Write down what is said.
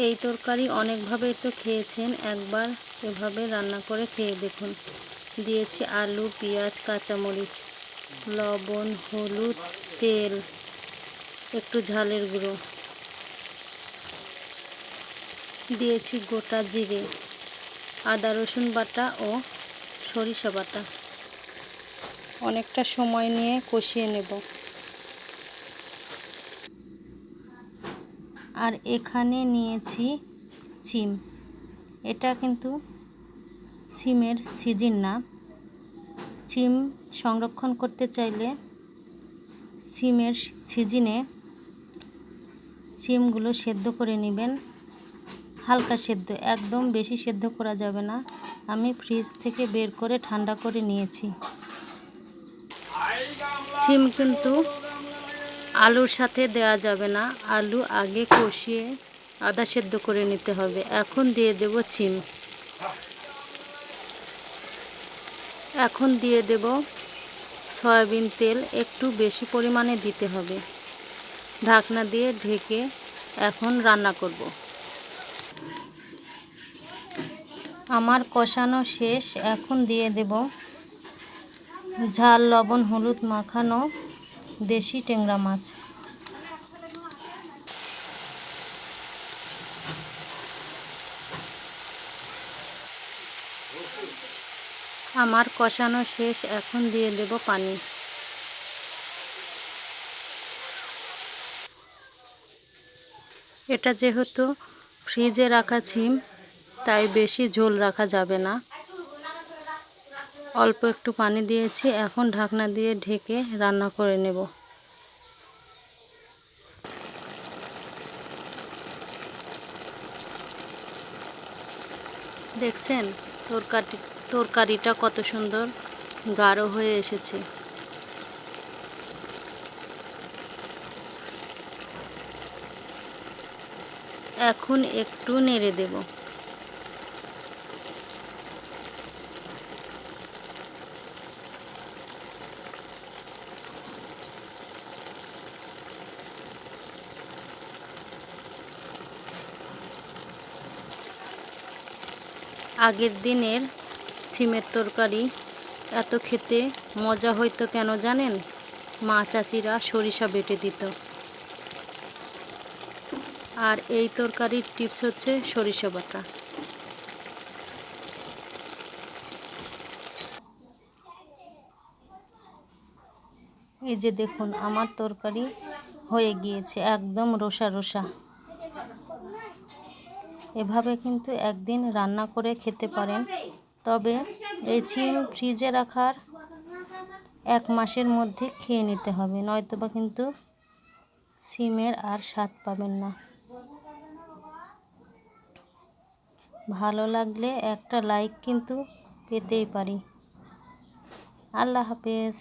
এই তরকারি অনেকভাবে তো খেয়েছেন, একবার এভাবে রান্না করে খেয়ে দেখুন। দিয়েছি আলু, পেঁয়াজ, কাঁচামরিচ, লবণ, হলুদ, তেল, একটু ঝালের গুঁড়ো, দিয়েছি গোটা জিরে, আদা রসুন বাটা ও সরিষা বাটা। অনেকটা সময় নিয়ে কষিয়ে নেব। আর এখানে নিয়েছি সিম। এটা কিন্তু সিমের সিজন না। সিম সংরক্ষণ করতে চাইলে সিমের সিজনে সিমগুলো সেদ্ধ করে নেবেন, হালকা সেদ্ধ, একদম বেশি সেদ্ধ করা যাবে না। আমি ফ্রিজ থেকে বের করে ঠান্ডা করে নিয়েছি। সিম কিন্তু আলুর সাথে দেওয়া যাবে না, আলু আগে কষিয়ে আদা সেদ্ধ করে নিতে হবে। এখন দিয়ে দেব সিম। এখন দিয়ে দেব সয়াবিন তেল, একটু বেশি পরিমাণে দিতে হবে। ঢাকনা দিয়ে ঢেকে এখন রান্না করব। আমার কষানো শেষ। এখন দিয়ে দেব ঝাল, লবণ, হলুদ মাখানো দেশি ট্যাংরা মাছ। আমার কষানো শেষ। এখন দিয়ে দেব পানি। এটা যেহেতু ফ্রিজে রাখা সিম, তাই বেশি ঝোল রাখা যাবে না। অল্প একটু পানি দিয়েছি। এখন ঢাকনা দিয়ে ঢেকে রান্না করে নেব। দেখছেন তরকারিটা কত সুন্দর গাঢ় হয়ে এসেছে। এখন একটু নেড়ে দেব। আগের দিনের সিমের তরকারি এত খেতে মজা হইতো কেন জানেন? মা চাচিরা সরিষা বেটে দিত। আর এই তরকারির টিপস হচ্ছে সরিষা বাটা। এই যে দেখুন, আমার তরকারি হয়ে গিয়েছে, একদম রোসা রোসা। এভাবে কিন্তু একদিন রান্না করে খেতে পারেন। তবে এই সিম ফ্রিজে রাখার 1 মাসের মধ্যে খেয়ে নিতে হবে, নয়তোবা কিন্তু সিমের আর স্বাদ পাবেন না। ভালো লাগলে একটা লাইক কিন্তু পেতেই পারি। আল্লাহ হাফেজ।